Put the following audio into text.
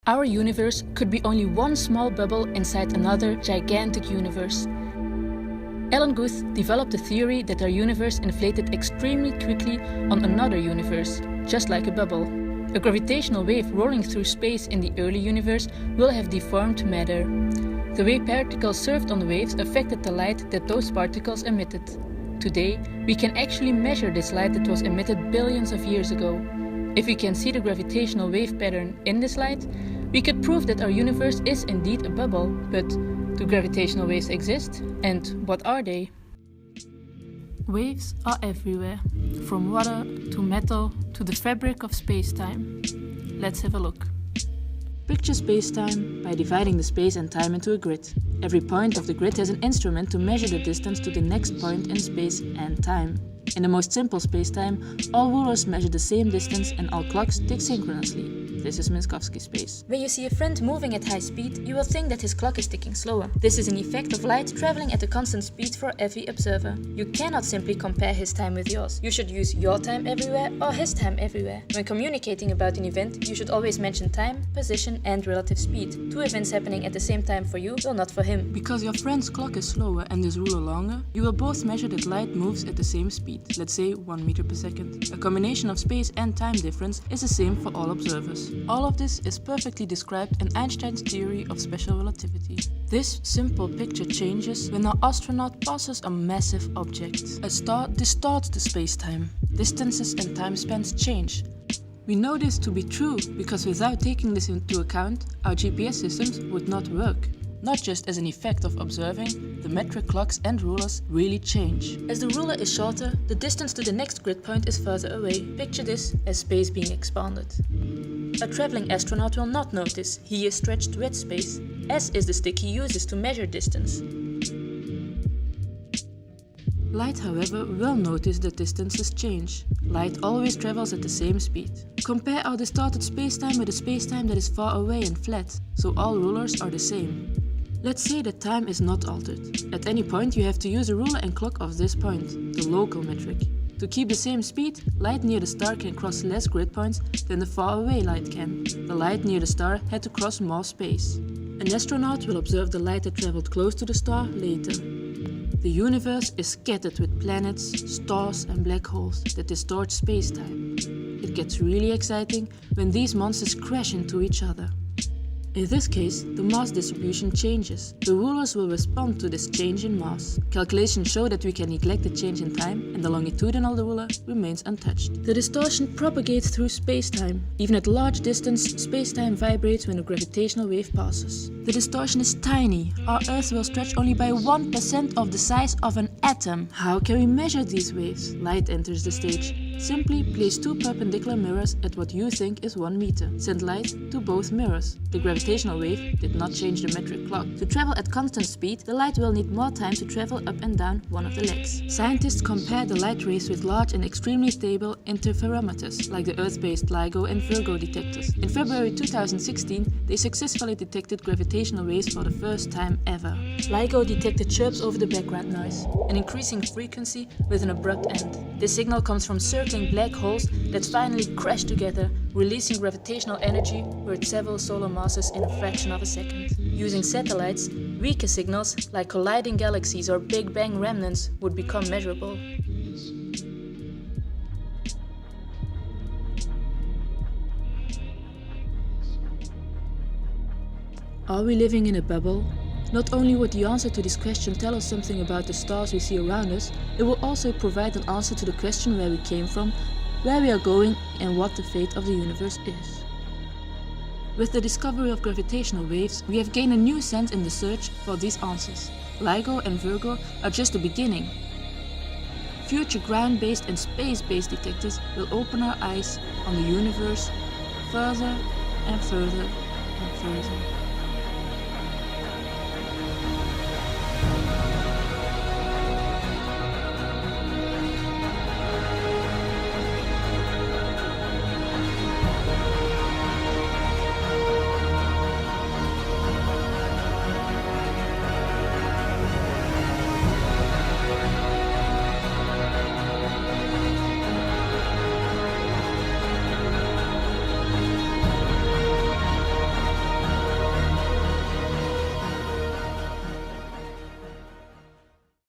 Our universe could be only one small bubble inside another gigantic universe. Alan Guth developed the theory that our universe inflated extremely quickly on another universe, just like a bubble. A gravitational wave rolling through space in the early universe will have deformed matter. The way particles surfed on the waves affected the light that those particles emitted. Today, we can actually measure this light that was emitted billions of years ago. If we can see the gravitational wave pattern in this light, we could prove that our universe is indeed a bubble. But do gravitational waves exist? And what are they? Waves are everywhere, from water to metal to the fabric of space-time. Let's have a look. Picture space-time by dividing the space and time into a grid. Every point of the grid has an instrument to measure the distance to the next point in space and time. In the most simple space-time, all rulers measure the same distance and all clocks tick synchronously. This is Minkowski space. When you see a friend moving at high speed, you will think that his clock is ticking slower. This is an effect of light traveling at a constant speed for every observer. You cannot simply compare his time with yours. You should use your time everywhere or his time everywhere. When communicating about an event, you should always mention time, position and relative speed. Two events happening at the same time for you will not for him. Because your friend's clock is slower and his ruler longer, you will both measure that light moves at the same speed, let's say 1 meter per second. A combination of space and time difference is the same for all observers. All of this is perfectly described in Einstein's theory of special relativity. This simple picture changes when an astronaut passes a massive object. A star distorts the space-time. Distances and time spans change. We know this to be true because without taking this into account, our GPS systems would not work. Not just as an effect of observing, the metric clocks and rulers really change. As the ruler is shorter, the distance to the next grid point is further away. Picture this as space being expanded. A traveling astronaut will not notice he is stretched with space, as is the stick he uses to measure distance. Light, however, will notice that distances change. Light always travels at the same speed. Compare our distorted spacetime with a spacetime that is far away and flat, so all rulers are the same. Let's say that time is not altered. At any point you have to use a ruler and clock of this point, the local metric. To keep the same speed, light near the star can cross less grid points than the far away light can. The light near the star had to cross more space. An astronaut will observe the light that traveled close to the star later. The universe is scattered with planets, stars and black holes that distort space-time. It gets really exciting when these monsters crash into each other. In this case, the mass distribution changes. The rulers will respond to this change in mass. Calculations show that we can neglect the change in time and the longitudinal ruler remains untouched. The distortion propagates through space-time. Even at large distance, space-time vibrates when a gravitational wave passes. The distortion is tiny. Our Earth will stretch only by 1% of the size of an atom. How can we measure these waves? Light enters the stage. Simply place two perpendicular mirrors at what you think is 1 meter. Send light to both mirrors. The gravitational wave did not change the metric clock. To travel at constant speed, the light will need more time to travel up and down one of the legs. Scientists compare the light rays with large and extremely stable interferometers, like the Earth-based LIGO and Virgo detectors. In February 2016, they successfully detected gravitational waves for the first time ever. LIGO detected chirps over the background noise, an increasing frequency with an abrupt end. This signal comes from circling black holes that finally crash together, releasing gravitational energy worth several solar masses in a fraction of a second. Using satellites, weaker signals like colliding galaxies or Big Bang remnants would become measurable. Are we living in a bubble? Not only would the answer to this question tell us something about the stars we see around us, it will also provide an answer to the question where we came from, where we are going and what the fate of the universe is. With the discovery of gravitational waves, we have gained a new sense in the search for these answers. LIGO and Virgo are just the beginning. Future ground-based and space-based detectors will open our eyes on the universe further and further and further.